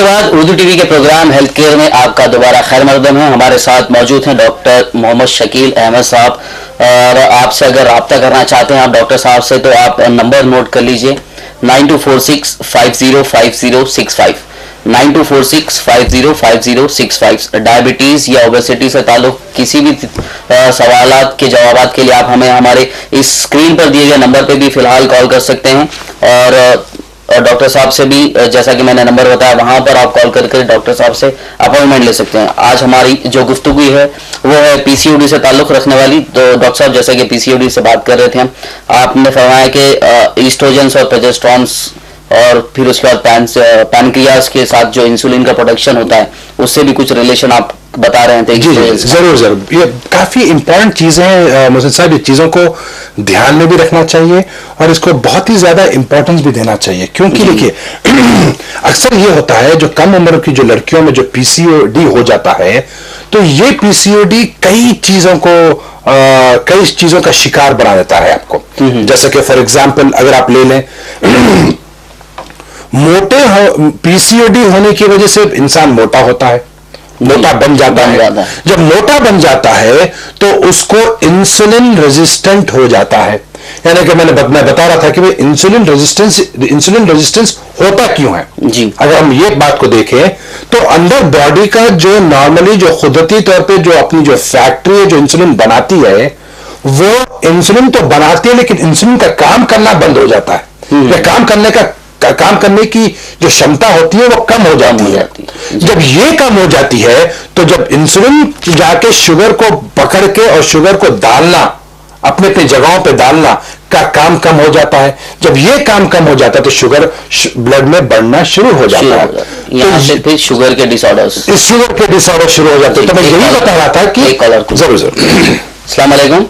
धन्यवाद। उर्दू टीवी के programme health care में आपका दोबारा खैर मकदम है। हमारे साथ मौजूद हैं डॉक्टर मोहम्मद शकील अहमद साहब। और आपसे अगर रब्ता करना चाहते हैं आप डॉक्टर साहब से, तो आप नंबर नोट कर लीजिए 9246505065 9246505065। डायबिटीज या ओबेसिटी से ताल्लुक किसी भी सवालात के जवाबात के लिए आप हमें हमारे इस स्क्रीन पर दिए गए नंबर पे भी फिलहाल कॉल कर सकते हैं। और डॉक्टर साहब से भी, जैसा कि मैंने नंबर बताया, वहां पर आप कॉल करके डॉक्टर साहब से अपॉइंटमेंट ले सकते हैं। आज हमारी जो गुफ्तगू है वो है पीसीओडी से ताल्लुक रखने वाली। तो डॉक्टर साहब, जैसे कि पीसीओडी से बात कर रहे थे हम, आपने फरमाया कि ईस्ट्रोजन्स और प्रोजेस्टेरोन्स और फिर उसके बाद पैनक्रियाज के साथ जो इंसुलिन का प्रोडक्शन होता है उससे भी कुछ रिलेशन आप बता रहे थे। जी जरूर जरूर, ये काफी इंपॉर्टेंट चीजें हैं मोहसिन साहब। ये चीजों को ध्यान में भी रखना चाहिए और इसको बहुत ही ज्यादा इंपॉर्टेंस भी देना चाहिए, क्योंकि देखिए अक्सर ये होता है जो कम उम्र की जो लड़कियों में जो पीसीओडी हो जाता है, तो ये पीसीओडी कई चीजों का शिकार बना देता है आपको। जैसे कि फॉर एग्जाम्पल अगर आप ले लें पीसीओडी होने की वजह से इंसान मोटा होता है, मोटा बन जाता है। जब मोटा बन जाता है तो उसको इंसुलिन रेजिस्टेंट हो जाता है। यानी कि मैं बता रहा था कि भाई इंसुलिन रेजिस्टेंस होता क्यों है जी। अगर हम ये बात को देखें तो अंदर बॉडी का जो नॉर्मली जो कुदरती तौर पे जो अपनी जो फैक्ट्री है जो इंसुलिन बनाती है, वो इंसुलिन तो बनाती है लेकिन इंसुलिन का काम करना बंद हो जाता है। या काम करने की जो क्षमता होती है वो कम हो जाती है। जब ये कम हो जाती है तो जब इंसुलिन जाके शुगर को पकड़ के और शुगर को डालना अपने जगहों पे डालना का काम कम हो जाता है। जब ये काम कम हो जाता है तो शुगर ब्लड में बढ़ना शुरू हो जाता है। यहाँ से फिर शुगर के डिसऑर्डर शुरू हो जाते हैं। तो मैं यही बता रहा था कि जरूर अस्सलाम वालेकुम।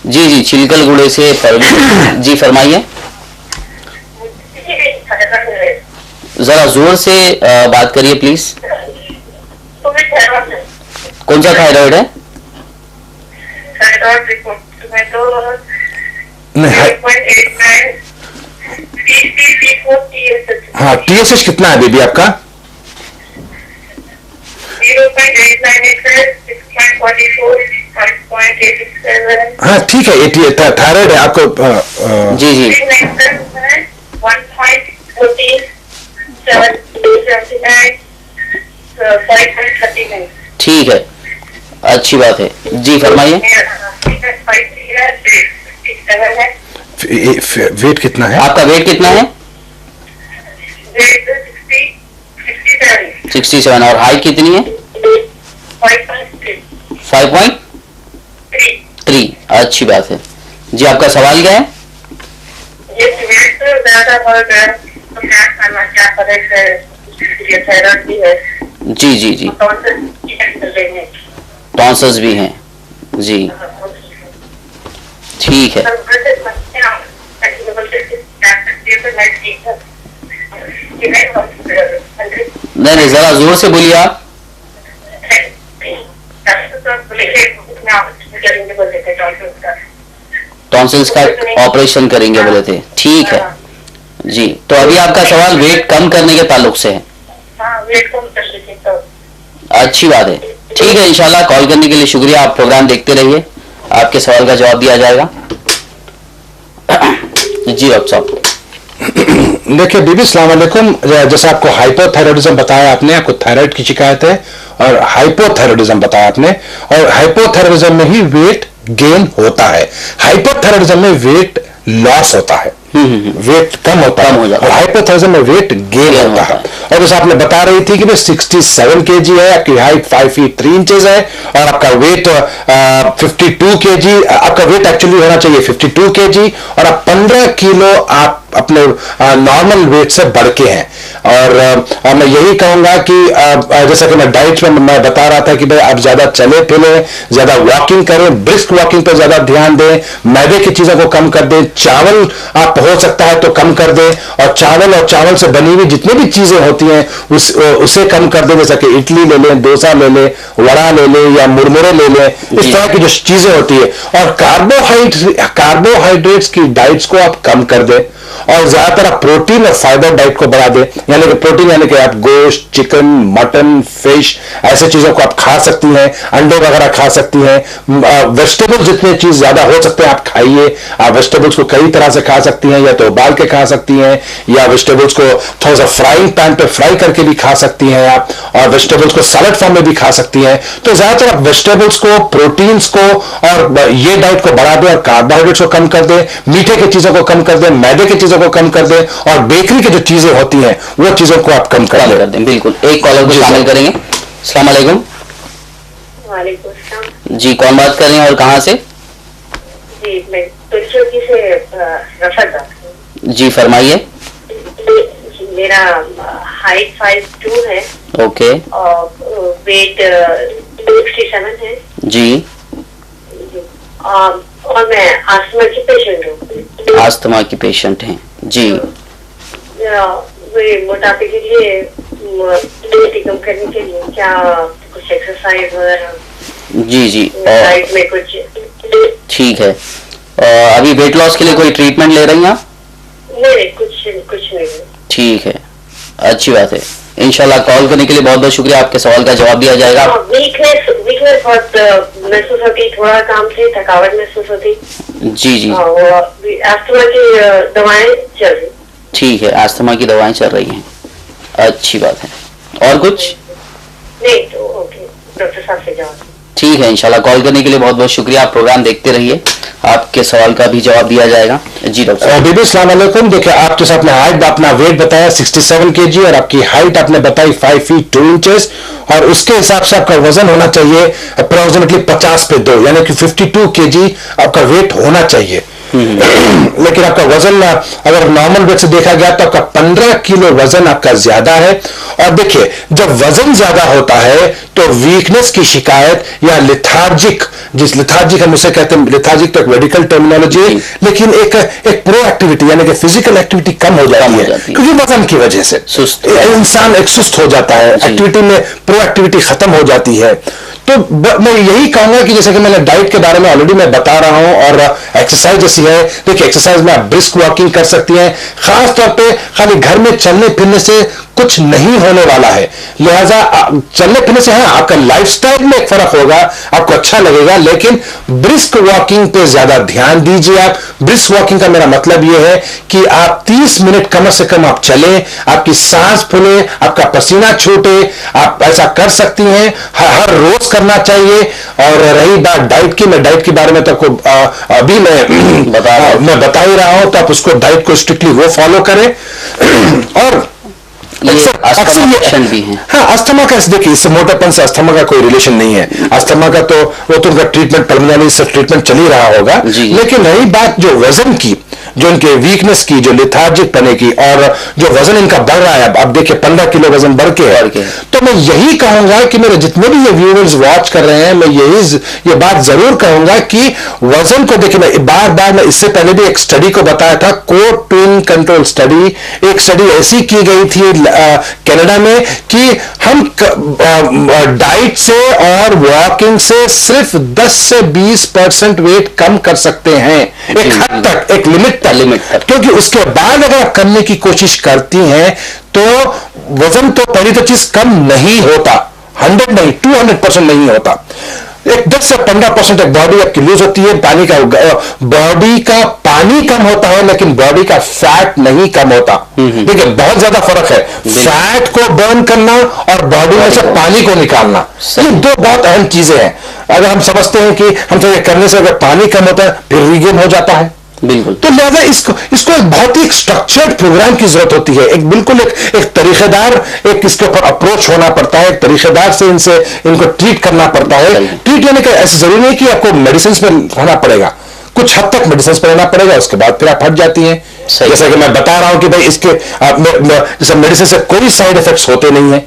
जी छिलकल गुड़े से जी फरमाइए। जरा जोर से बात करिए प्लीज। कौन सा थायराइड है? हाँ, TSH कितना है बेबी आपका? 0.89 हाँ ठीक है, थायराइड है आपको। जी ठीक है, अच्छी बात है। जी फरमाइए। वेट कितना है आपका? वेट कितना है? 67। और हाइट कितनी है? 5.3। अच्छी बात है जी। आपका सवाल क्या है? जी टॉन्सल्स भी हैं जी। ठीक है, नहीं जरा जोर से बोलिए आप। टॉन्सिल्स का ऑपरेशन करेंगे बोले थे। ठीक है जी। तो अभी आपका सवाल वेट कम करने के ताल्लुक से है। अच्छी बात है, ठीक है। इंशाल्लाह कॉल करने के लिए शुक्रिया। आप प्रोग्राम देखते रहिए, आपके सवाल का जवाब दिया जाएगा। जी डॉक्टर साहब। देखिए बीबी, अस्सलाम वालेकुम। जैसे आपको हाइपोथायराइडिज्म बताया आपने, आपको थायराइड की शिकायत है, और हाइपोथायराइडिज्म बताया आपने। और हाइपोथायराइडिज्म में ही वेट गेन होता है, हाइपोथायराइडिज्म में वेट लॉस होता है, वेट कम होता है, और हाइपोथायराइडिज्म में वेट गेन होता है। और जैसे आपने बता रही थी कि 67 kg है, आपकी हाइट 5 फीट 3 इंचेस है, और आपका वेट 52 kg, आपका वेट एक्चुअली होना चाहिए 52 kg, और आप 15 किलो आप अपने नॉर्मल वेट से बढ़ के हैं। और मैं यही कहूंगा कि जैसा कि मैं डाइट में मैं बता रहा था कि भाई आप ज्यादा चले फिरे, ज्यादा वॉकिंग करें, ब्रिस्क वॉकिंग पर ज्यादा ध्यान दें, मैदे की चीजों को कम कर दें, चावल आप हो सकता है तो कम कर दें, और चावल से बनी हुई जितनी भी चीजें होती हैं उसे कम कर दें। जैसा कि इडली ले लें, डोसा ले लें, वड़ा ले लें या मुरमुरे ले लें, इस तरह की जो चीजें होती है। और कार्बोहाइड्रेट्स की डाइट्स को आप कम कर दें। और ज्यादातर आप प्रोटीन और फाइबर डाइट को बढ़ा दें, यानी कि प्रोटीन यानी कि आप गोश्त, चिकन, मटन, फिश ऐसे चीजों को आप खा सकती हैं, अंडे वगैरह खा सकती हैं, वेजिटेबल जितने चीज ज्यादा हो सकते हैं आप खाइए। आप वेजिटेबल्स को कई तरह से खा सकती हैं, या तो उबाल के खा सकती हैं, या वेजिटेबल्स को थोड़ा सा फ्राइंग पैन पे फ्राई करके भी खा सकती हैं आप, और वेजिटेबल्स को सैलेड फॉर्म में भी खा सकती हैं। तो ज्यादातर आप वेजिटेबल्स को, प्रोटीन्स को और ये डाइट को बढ़ा दें, और कार्बोहाइड्रेट्स को कम कर दें, मीठे की चीजों को कम कर दें, मैदे की चीजों को कम कर दें, और बेकरी की जो चीजें होती हैं वो चीजों को आप कम कर दें। बिल्कुल, एक कॉलर को शामिल करेंगे। अस्सलाम वालेकुम। वालेकुम अस्सलाम। जी, कौन बात कर रहे हैं और कहाँ से? जी, मैं तुलसी से रफत बात कर रही जी फरमाइए। हूँ। मेरा हाइट 5'2" है। ओके। और वेट 67 है जी। और मैं आस्थमा की पेशेंट हूँ। आस्थमा की पेशेंट हैं जी। वे मोटापे के लिए कम करने के लिए क्या कुछ एक्सरसाइज वगैरह? जी जी, डाइट में कुछ? ठीक है। अभी वेट लॉस के लिए कोई ट्रीटमेंट ले रही हैं आप? नहीं, कुछ नहीं। ठीक है, अच्छी बात है। इंशाल्लाह कॉल करने के लिए बहुत बहुत शुक्रिया। आपके सवाल का जवाब दिया जाएगा। वीकनेस बहुत महसूस होती, थोड़ा काम से थकावट महसूस होती। जी जी, अस्थमा की दवाएं चल रही। ठीक है, अस्थमा की दवाएं चल रही हैं, अच्छी बात है। और कुछ नहीं तो ओके, डॉक्टर साहब से जवाब। ठीक है, इंशाल्लाह कॉल करने के लिए बहुत बहुत शुक्रिया। आप प्रोग्राम देखते रहिए, आपके सवाल का भी जवाब दिया जाएगा। जी डॉक्टर साहब। बीबी अस्सलाम वालेकुम। देखिए, आप जैसे अपना हाइट, अपना वेट बताया 67 kg, और आपकी हाइट आपने बताई 5 feet 2 inches, और उसके हिसाब से आपका वजन होना चाहिए अप्रोक्सीमेटली 50 पे 2, यानी कि 52 kg आपका वेट होना चाहिए। लेकिन आपका वजन अगर नॉर्मल वेट से देखा गया तो आपका 15 किलो वजन आपका ज्यादा है। और देखिए, जब वजन ज्यादा होता है तो वीकनेस की शिकायत या लिथार्जिक, जिस लिथार्जिक हम उसे कहते हैं, लिथार्जिक तो एक मेडिकल टर्मिनोलॉजी, लेकिन एक प्रो एक्टिविटी यानी कि फिजिकल एक्टिविटी कम हो जाती है, क्योंकि वजन की वजह से इंसान एक सुस्त हो जाता है, एक्टिविटी में प्रो एक्टिविटी खत्म हो जाती है। तो मैं यही कहूंगा कि जैसे कि मैंने डाइट के बारे में ऑलरेडी मैं बता रहा हूं, और एक्सरसाइज जैसी है। देखिए, एक्सरसाइज में आप ब्रिस्क वॉकिंग कर सकती हैं। खास तौर पे खाली घर में चलने फिरने से कुछ नहीं होने वाला है, लिहाजा चलने फिरने से हाँ आपका लाइफस्टाइल में एक फर्क होगा, आपको अच्छा लगेगा, लेकिन ब्रिस्क वॉकिंग पे ज्यादा ध्यान दीजिए। आप ब्रिस्क वॉकिंग का मेरा मतलब यह है कि आप 30 मिनट कम से कम आप चलें, आपकी सांस फूले, आपका पसीना छूटे, आप ऐसा कर सकती हैं, हर रोज करना चाहिए। और रही बात डाइट की, मैं डाइट के बारे में तो आपको अभी मैं बता ही रहा हूं, तो आप उसको डाइट को स्ट्रिक्टली वो फॉलो करें। और अस्थमा भी है। हाँ, अस्थमा का देखिए, इससे मोटापन से अस्थमा का कोई रिलेशन नहीं है। अस्थमा का तो वो तो उनका ट्रीटमेंट पल्मोनरी से ट्रीटमेंट चल ही रहा होगा, लेकिन रही बात जो वजन की, जो इनके वीकनेस की, जो लिथार्जिक पने की, और जो वजन इनका बढ़ रहा है, अब देखिए 15 किलो वजन बढ़ के है, तो मैं यही कहूंगा कि मेरे जितने भी ये व्यूअर्स वॉच कर रहे हैं, मैं ये बात जरूर कहूंगा कि वजन को देखिए, मैं बार मैं इससे पहले भी एक स्टडी को बताया था, कोट ट्विन कंट्रोल स्टडी। एक स्टडी ऐसी की गई थी कनाडा में कि हम डाइट से और वॉकिंग से सिर्फ 10 से 20% वेट कम कर सकते हैं, एक हद तक, एक लिमिट तक। क्योंकि उसके बाद अगर आप करने की कोशिश करती हैं तो वजन तो पहली तो चीज कम नहीं होता, 100 नहीं, 200% नहीं होता। एक 10 से 15% एक बॉडी आपकी लूज होती है, पानी का बॉडी का पानी कम होता है, लेकिन बॉडी का फैट नहीं कम होता। देखिए, बहुत ज्यादा फर्क है फैट को बर्न करना और बॉडी में से पानी को निकालना, ये दो बहुत अहम चीजें हैं। अगर हम समझते हैं कि हम तो ये करने से अगर पानी कम होता है फिर रीगेन हो जाता है, बिल्कुल, तो लिहाजा इसको एक बहुत ही स्ट्रक्चर्ड प्रोग्राम की जरूरत होती है। एक बिल्कुल एक तरीकेदार, एक इसके ऊपर अप्रोच होना पड़ता है, एक तरीकेदार से इनको ट्रीट करना पड़ता है। ट्रीट यानी कि ऐसा जरूरी नहीं कि आपको मेडिसिन पर रहना पड़ेगा, कुछ हद तक मेडिसिन पर रहना पड़ेगा, उसके बाद फिर आप हट जाती हैं। जैसा कि मैं बता रहा हूं कि भाई इसके जैसे मेडिसिन से कोई साइड इफेक्ट्स होते नहीं है।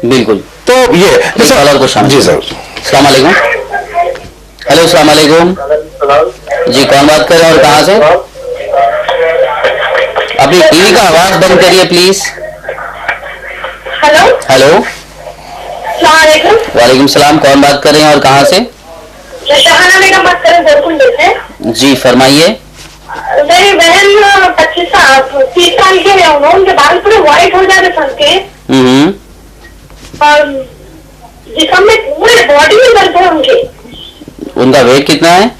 बिल्कुल, तो ये जी जरूर। अस्सलाम वालेकुम। हेलो, अस्सलाम वालेकुम जी, कौन बात कर रहे हैं और कहाँ से? अपनी टीवी का आवाज बंद करिए प्लीज। हेलो, वालेकुम सलाम, कौन बात कर रहे हैं और कहाँ से? शहाना बेगम बात कर रहे हैं, जी फरमाइए। मेरी बहन 30 साल के हैं, उनके बाल पूरे व्हाइट हो जाते सन के, और जिसम में पूरे बॉडी में दर्द है उनके। उनका वेट कितना है?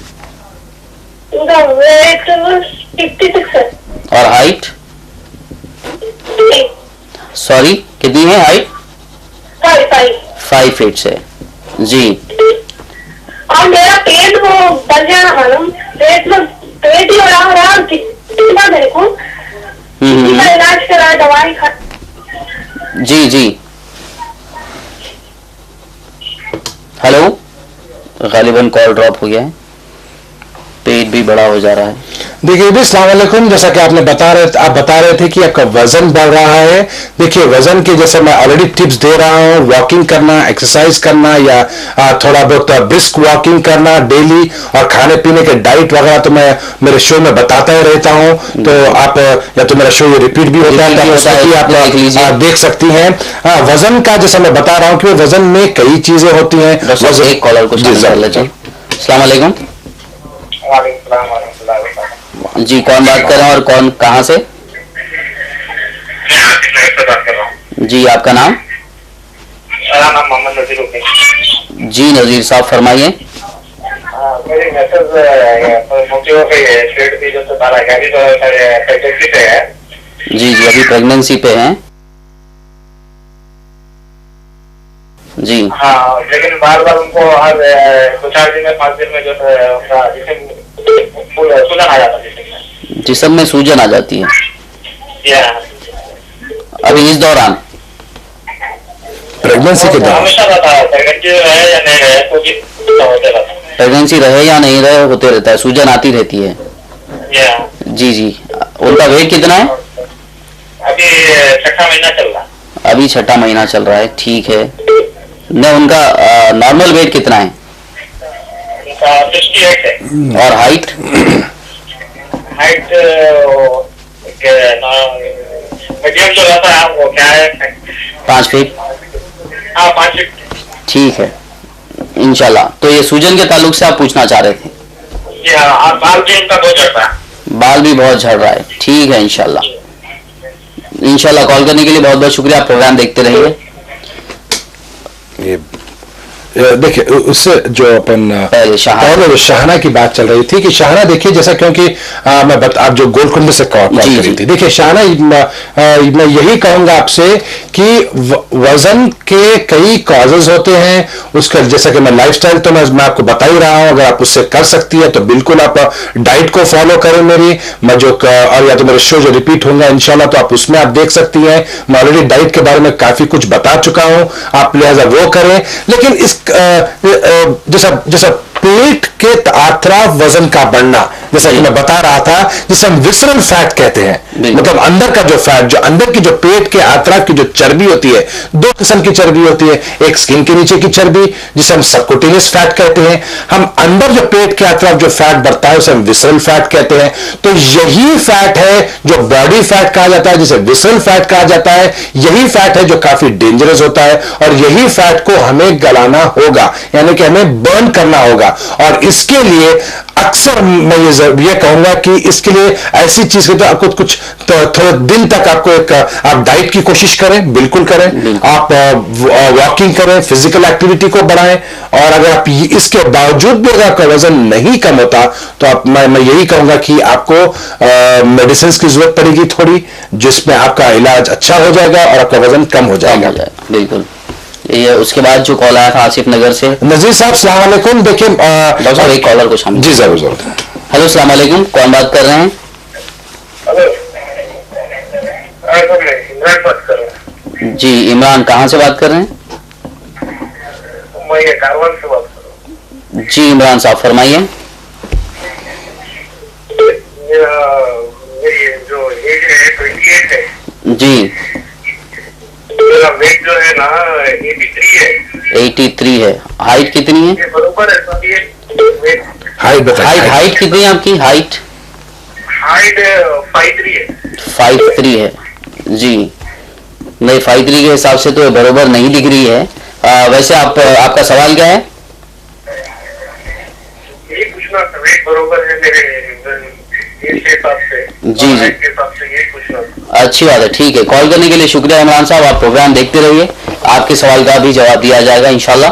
उनका वेट 56 है। और हाइट? सॉरी, कितनी है हाइट? 5 फीट है जी। और मेरा पेट वो बढ़ जाना मालूम, पेट ही बड़ा हो रहा है, कितना मेरे को इलाज करा, दवाई खा। जी जी। हेलो, गालिबन कॉल ड्रॉप हो गया है, पेट भी बड़ा हो जा रहा है। देखिए भी अस्सलाम वालेकुम, जैसा कि आप बता रहे थे कि आपका वजन बढ़ रहा है। देखिए वजन के जैसे मैं ऑलरेडी टिप्स दे रहा हूँ, वॉकिंग करना, एक्सरसाइज करना, या थोड़ा बहुत ब्रिस्क वॉकिंग करना डेली, और खाने पीने के डाइट वगैरह तो मैं मेरे शो में बताता ही रहता हूँ। तो आप या तो मेरा शो रिपीट भी होता है, आप देख सकती हैं। वजन का जैसा मैं बता रहा हूँ कि वजन में कई चीजें होती हैं। एक कॉलर को अस्सलाम वालेकुम। जी, कौन बात कर रहे हैं और कौन कहाँ से? जी, आपका नाम? मेरा नाम मोहम्मद नजीर। जी नजीर साहब फरमाइए। मेरी मैसेज पेट की जो प्रेगनेंसी पे है। जी जी, अभी प्रेगनेंसी पे हैं जी। हाँ, लेकिन बार बार उनको हर 2-4 दिन में 5 दिन में जो है उनका सूजन आ जाता है, जिस्म में सूजन आ जाती है। अभी इस दौरान प्रेगनेंसी के दौरान हमेशा रहता है, प्रेगनेंसी रहे या नहीं रहे तो होते रहता है। प्रेगनेंसी रहे या नहीं रहे होते रहता है, सूजन आती रहती है। जी जी। उनका वेट कितना है? अभी 6ठा महीना चल रहा है। अभी 6ठा महीना चल रहा है, ठीक है। न उनका नॉर्मल वेट कितना है? उनका 68 है। और हाइट? हाइट मीडियम जो रहता है वो क्या है? 5 फीट। हाँ, 5 फीट। ठीक है इंशाल्लाह। तो ये सूजन के ताल्लुक से आप पूछना चाह रहे थे? जी हाँ, बाल भी उनका बहुत झड़ता है। बाल भी बहुत झड़ रहा है, ठीक है इंशाल्लाह। इंशाल्लाह। कॉल करने के लिए बहुत बहुत शुक्रिया, आप प्रोग्राम देखते रहिए। देखिए उससे जो अपन पहले शाहना की बात चल रही थी कि शाहना देखिए जैसा, क्योंकि आप जो गोलकुंड से कॉल करी थी, देखिए शाहना मैं यही कहूंगा आपसे कि वजन के कई कॉजेज होते हैं उसका, जैसा कि मैं लाइफस्टाइल तो मैं आपको बता ही रहा हूं। अगर आप उससे कर सकती है तो बिल्कुल आप डाइट को फॉलो करें मेरी, मैं जो और या तो मेरे शो जो रिपीट होंगे इंशाल्लाह तो आप उसमें आप देख सकती हैं। मैं ऑलरेडी डाइट के बारे में काफी कुछ बता चुका हूं, आप लिहाजा वो करें। लेकिन इस जैसा पेट के अतराफ वजन का बढ़ना, जैसा कि मैं बता रहा था, जिसे हम विसरल फैट कहते हैं, मतलब अंदर का जो फैट, जो अंदर की जो पेट के अतराफ की जो चर्बी होती है, 2 किस्म की चर्बी होती है। एक स्किन के नीचे की चर्बी जिसे हम सबकुटेनियस फैट कहते हैं, हम अंदर जो पेट के अतराफ जो फैट बढ़ता है उसे हम विसरल फैट कहते हैं। तो यही फैट है जो बॉडी फैट कहा जाता है, जिसे विसरल फैट कहा जाता है। यही फैट है जो काफी डेंजरस होता है, और यही फैट को हमें गलाना होगा, यानी कि हमें बर्न करना होगा। और इसके लिए अक्सर मैं ये कहूंगा कि इसके लिए ऐसी चीज तो आपको कुछ थोड़े दिन तक आपको आप डाइट की कोशिश करें, बिल्कुल करें। आप वॉकिंग करें, फिजिकल एक्टिविटी को बढ़ाएं। और अगर आप इसके बावजूद भी अगर आपका वजन नहीं कम होता तो मैं यही कहूंगा कि आपको मेडिसिन की जरूरत पड़ेगी थोड़ी, जिसमें आपका इलाज अच्छा हो जाएगा और आपका वजन कम हो जाएगा। बिल्कुल। ये उसके बाद जो कॉल आया था आसिफ नगर से। नजीर साहब सलाम वालेकुम। देखिए डॉक्टर साहब एक कॉलर को शामिल। जी जरूर जरूर। हेलो सलाम वालेकुम, कौन बात कर रहे हैं? इमरान बात कर रहा हूँ। जी इमरान, कहाँ से बात कर रहे हैं? मैं ये कारवान से बात कर रहा हूँ। जी इमरान साहब फरमाइए। मेरी जो एज है 28 है जी। मेरा वेट जो है ना 83 है। 83 है। हाइट कितनी है? ये बरोबर है सर, ये हाइट बताइए। हाइट कितनी है आपकी? हाइट 5'3" है। 5'3" है जी। नहीं 5'3" के हिसाब से तो बरोबर नहीं दिख रही है। वैसे आपका सवाल क्या है? ये पूछना था, वेट बरोबर है मेरे इसके हिसाब से, जी जी, के हिसाब से ये कुछ। अच्छी बात है, ठीक है। कॉल करने के लिए शुक्रिया इमरान साहब, आप प्रोग्राम देखते रहिए, आपके सवाल का भी जवाब दिया जाएगा इंशाल्लाह।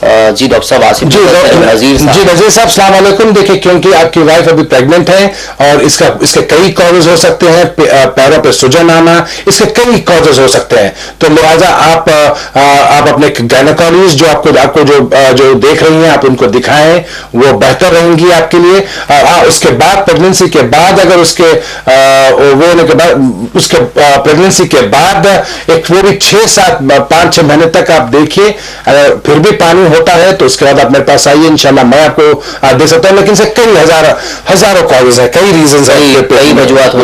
जी डॉक्टर साहब आसिफ जी नजीर साहब सलाम अलैकुम। देखिए, क्योंकि आपकी वाइफ अभी प्रेग्नेंट है और इसके कई कॉजेज हो सकते हैं, पैरों पे सुजन आना, इसके कई कॉजेज हो सकते हैं। तो लिहाजा आप अपने गायनेकोलॉजिस्ट जो देख रही हैं, आप उनको दिखाएं, वो बेहतर रहेंगी आपके लिए। उसके बाद प्रेगनेंसी के बाद, अगर उसके वो होने के बाद, उसके प्रेगनेंसी के बाद एक वो भी 5-6 महीने तक आप देखिए, फिर भी पानी होता है तो उसके बाद आप मेरे पास आइए, इंशाल्लाह मैं आपको दे सकता हूं। लेकिन से कई हजारों कॉजेज है, कई रीजन है, कई वजूहत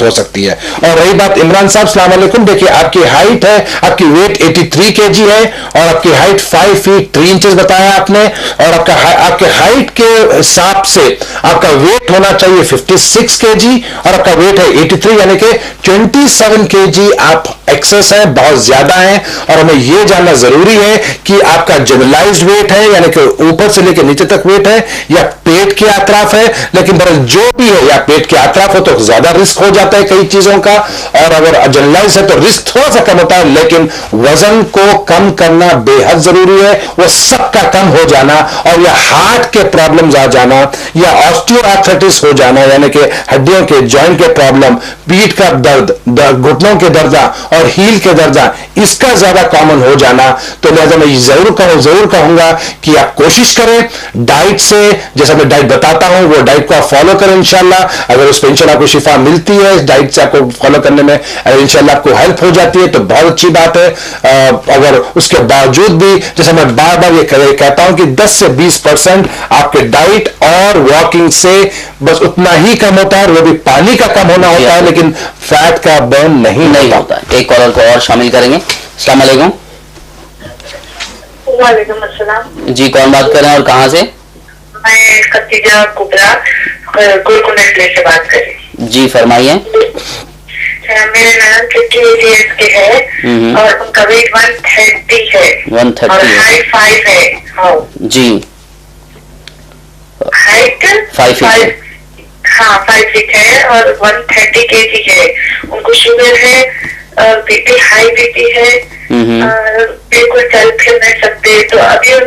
हो सकती है। और रही बात इमरान साहब सलाम अलैकुम, देखिए आपकी हाइट है, आपकी वेट 83 kg है और आपकी हाइट 5 फीट 3 इंचेस बताया आपने, और आपके हाइट के हिसाब से आपका वेट होना चाहिए 56 kg और आपका वेट है 83, यानी कि 27 kg आप एक्सेस है, बहुत ज्यादा है। और हमें यह जानना जरूरी है कि आपका जनरलाइज्ड वेट है, यानी कि ऊपर से लेकर नीचे तक वेट है, या पेट के अतराफ है। लेकिन जो भी है, या पेट के अतराफ हो तो ज्यादा रिस्क हो जाता है कई चीजों का, और अगर जनरलाइज है तो रिस्क थोड़ा सा कम होता है। लेकिन वजन को कम करना बेहद जरूरी है, वो सबका कम हो जाना, और या हार्ट के प्रॉब्लम आ जाना, या ऑस्टियोआर्थराइटिस हो जाना, यानी कि हड्डियों के जॉइंट के प्रॉब्लम, पीठ का दर्द, घुटनों के दर्दा और हील के दर्दा, इसका ज्यादा कॉमन हो जाना। तो लिहाजा मैं जरूर कहूंगा कि आप कोशिश करें डाइट से, जैसा मैं डाइट बताता हूं वो डाइट को आप फॉलो करें इंशाल्लाह। अगर उस पर इंशाल्लाह आपको शिफा मिलती है, इस डाइट से आपको फॉलो करने में इंशाल्लाह आपको हेल्प हो जाती है तो बहुत अच्छी बात है। अगर उसके बावजूद भी, जैसा मैं बार बार ये कहता हूं कि 10 से 20% आपके डाइट और वॉकिंग से बस उतना ही कम होता है, वो भी पानी का कम होना होता है, लेकिन फैट का बर्न नहीं होता है। एक कॉलर को और शामिल करेंगे। अस्सलाम वालेकुम। वालेकुम अस्सलाम। जी, कौन बात कर रहे हैं और कहाँ से? मैं खतीजा कुबरा गोलकुंडा से बात कर रही। जी फरमाइए। मेरे नाम 50 इयर्स के है और उनका वेट 130 है, 130 और हाइट 5 है। हाँ जी, हाइट 5 फीट। हाँ 5 फीट है और 130 kg है। उनको शुगर है, बीपी हाई बीपी है, बिल्कुल चल फिर नहीं सकते। तो अभी उन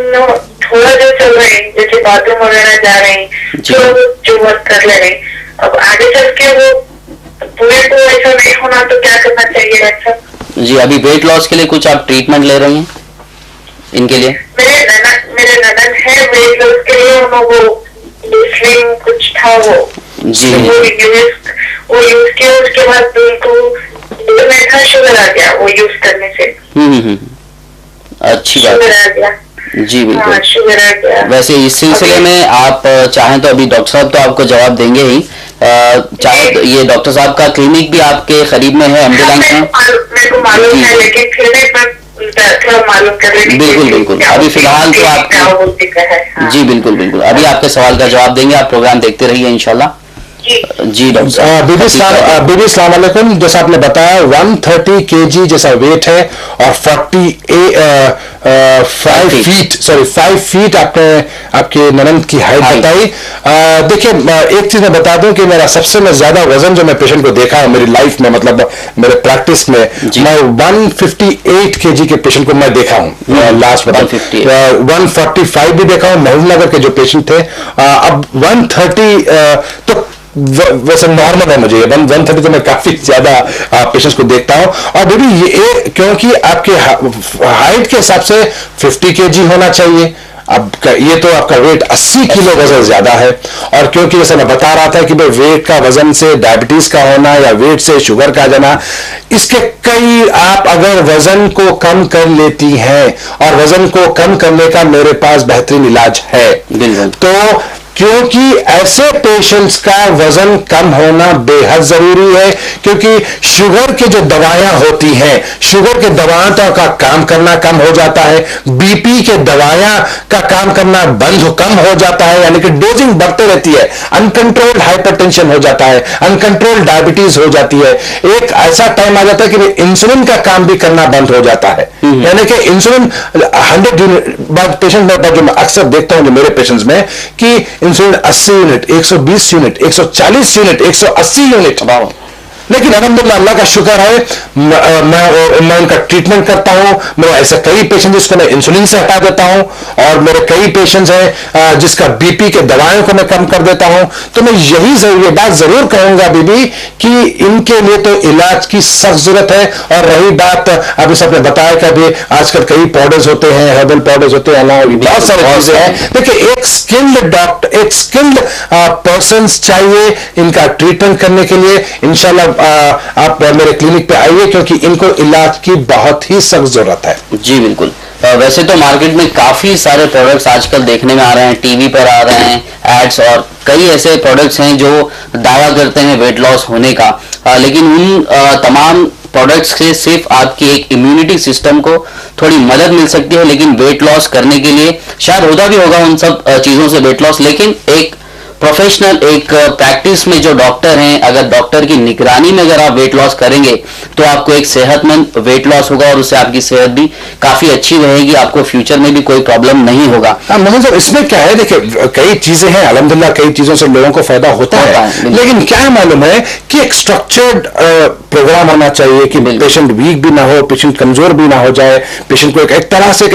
थोड़ा जो चल रहे हैं, जैसे बाथरूम वगैरह जा रहे हैं, जो वर्क कर ले रहे हैं। अब आगे चल के वो पूरे को ऐसा नहीं होना, तो क्या करना चाहिए डॉक्टर साहब? जी, अभी वेट लॉस के लिए कुछ आप ट्रीटमेंट ले रही हैं इनके लिए? मेरे ननद है वेट लॉस के लिए, वो स्लिम कुछ था, वो जी वो यूज किया, उसके बाद उनको मीठा शुगर आ गया वो यूज करने से। अच्छी बात है। जी बिल्कुल। हाँ, शुगर आ गया। वैसे इस सिलसिले में आप चाहें तो अभी डॉक्टर साहब तो आपको जवाब देंगे ही, चाहे तो ये डॉक्टर साहब का क्लिनिक भी आपके करीब में है, एम्बुलेंस में? मेरे को मालूम है, लेकिन फिर भी थोड़ा मालूम कर रही। बिल्कुल अभी फिलहाल तो आप जी बिल्कुल अभी आपके सवाल का जवाब देंगे। आप प्रोग्राम देखते रहिए इंशाल्लाह। जी डॉक्टर साहब। बीबी सलाम अलैकुम। जैसा आपने बताया 130 kg जैसा वेट है और 5 फीट आपके ननद की हाइट बताई। देखिए, एक चीज मैं बता दूं कि मेरा सबसे में ज्यादा वजन जो मैं पेशेंट को देखा है मेरी लाइफ में, मतलब मेरे प्रैक्टिस में, मैं 158 kg के पेशेंट को मैं देखा हूँ लास्ट 145 भी देखा हूँ महबूबनगर के जो पेशेंट थे। अब 130 तो वैसे नॉर्मल है मुझे, 130 तो मैं काफी ज्यादा पेशेंट्स को देखता हूं। और बेबी ये क्योंकि आपके हाइट के हिसाब से 50 kg होना चाहिए, अब ये तो आपका वेट 80 किलो वजन ज्यादा है। और क्योंकि जैसे मैं बता रहा था कि भाई वेट का वजन से डायबिटीज का होना या वेट से शुगर का जाना, इसके कई, आप अगर वजन को कम कर लेती हैं, और वजन को कम करने का मेरे पास बेहतरीन इलाज है, तो क्योंकि ऐसे पेशेंट्स का वजन कम होना बेहद जरूरी है, क्योंकि शुगर की जो दवाएं होती हैं, शुगर के दवाओं का काम करना कम हो जाता है, बीपी के दवाएं का काम करना कम हो जाता है, यानी कि डोजिंग बढ़ते रहती है, अनकंट्रोल्ड हाइपरटेंशन हो जाता है, अनकंट्रोल्ड डायबिटीज हो जाती है। एक ऐसा टाइम आ जाता है कि इंसुलिन का काम भी करना बंद हो जाता है, यानी कि इंसुलिन 100 पेशेंट में जो मैं अक्सर देखता हूं जो मेरे पेशेंट्स में, कि insulin 80 unit, 120 unit, 140 unit, 180 unit. लेकिन अल्हम्दुलिल्लाह अल्लाह का शुक्र है, मैं उनका ट्रीटमेंट करता हूं। मेरे ऐसे कई पेशेंट जिसको मैं इंसुलिन से हटा देता हूं, और मेरे कई पेशेंट्स हैं जिसका बीपी के दवाओं को मैं कम कर देता हूं। तो मैं ये बात जरूर कहूंगा बीबी कि इनके लिए तो इलाज की सख्त जरूरत है। और रही बात अभी सबने बताया कि अभी आजकल कई पाउडर्स होते हैं, हर्बल पाउडर्स होते हैं, बहुत सारी चीजें हैं। देखिए, एक स्किल्ड डॉक्टर, एक स्किल्ड पर्सन चाहिए इनका ट्रीटमेंट करने के लिए। इंशाल्लाह आप मेरे क्लिनिक पे आइए, क्योंकि इनको इलाज की बहुत ही सख्त जरूरत है। जी बिल्कुल। वैसे तो मार्केट में काफी सारे प्रोडक्ट्स आजकल देखने में आ रहे हैं, टीवी पर आ रहे हैं एड्स, और कई ऐसे प्रोडक्ट्स हैं जो दावा करते हैं वेट लॉस होने का, लेकिन उन तमाम प्रोडक्ट्स से सिर्फ आपकी एक इम्यूनिटी सिस्टम को थोड़ी मदद मिल सकती है, लेकिन वेट लॉस करने के लिए शायद होता भी होगा उन सब चीजों से वेट लॉस, लेकिन एक प्रोफेशनल, एक प्रैक्टिस में जो डॉक्टर हैं, अगर डॉक्टर की निगरानी में अगर आप वेट लॉस करेंगे तो आपको एक सेहतमंद वेट लॉस होगा, और उससे आपकी सेहत भी काफी अच्छी रहेगी, आपको फ्यूचर में भी कोई प्रॉब्लम नहीं होगा। मोहन साहब, इसमें क्या है, देखिए कई चीजें हैं, अल्हम्दुलिल्लाह कई चीजों से लोगों को फायदा होता है, लेकिन क्या मालूम है कि एक स्ट्रक्चर्ड प्रोग्राम होना चाहिए कि पेशेंट वीक भी ना हो, पेशेंट कमजोर भी ना हो जाए, पेशेंट को एक तरह से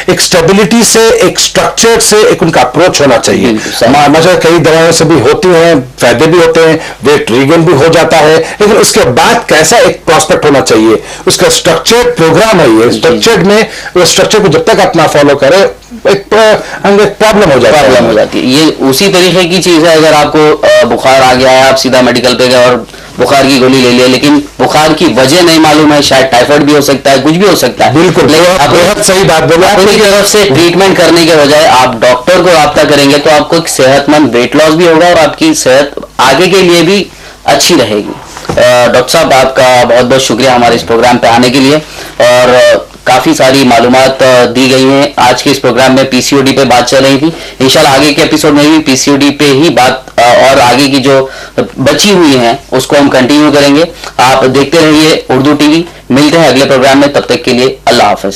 एक स्टेबिलिटी से, एक स्ट्रक्चर से एक उनका अप्रोच होना चाहिए। मतलब कई दवाओं से भी होती हैं, फायदे भी होते हैं, वेट रीगेन भी हो जाता है, लेकिन उसके बाद कैसा एक प्रोस्पेक्ट होना चाहिए, उसका स्ट्रक्चर्ड प्रोग्राम है ये। स्ट्रक्चर्ड में उस स्ट्रक्चर को जब तक अपना फॉलो करे, एक प्रॉब्लम हो जाती है। ये उसी तरीके की चीज है, अगर आपको बुखार आ गया है, आप सीधा मेडिकल पे गए और बुखार की गोली ले लिया, लेकिन बुखार की वजह नहीं मालूम है, शायद टाइफाइड भी हो सकता है, कुछ भी हो सकता है। बिल्कुल, बहुत सही बात बोला। अपनी तरफ से ट्रीटमेंट करने के बजाय आप डॉक्टर को राब्ता करेंगे तो आपको एक सेहतमंद वेट लॉस भी होगा और आपकी सेहत आगे के लिए भी अच्छी रहेगी। डॉक्टर साहब, आपका बहुत बहुत शुक्रिया हमारे इस प्रोग्राम पे आने के लिए, और काफी सारी मालूमात दी गई हैं। आज के इस प्रोग्राम में पीसीओडी पे बात चल रही थी, इंशाल्लाह आगे के एपिसोड में भी पीसीओडी पे ही बात और आगे की जो बची हुई हैं उसको हम कंटिन्यू करेंगे। आप देखते रहिए उर्दू टीवी। मिलते हैं अगले प्रोग्राम में, तब तक के लिए अल्लाह हाफिज।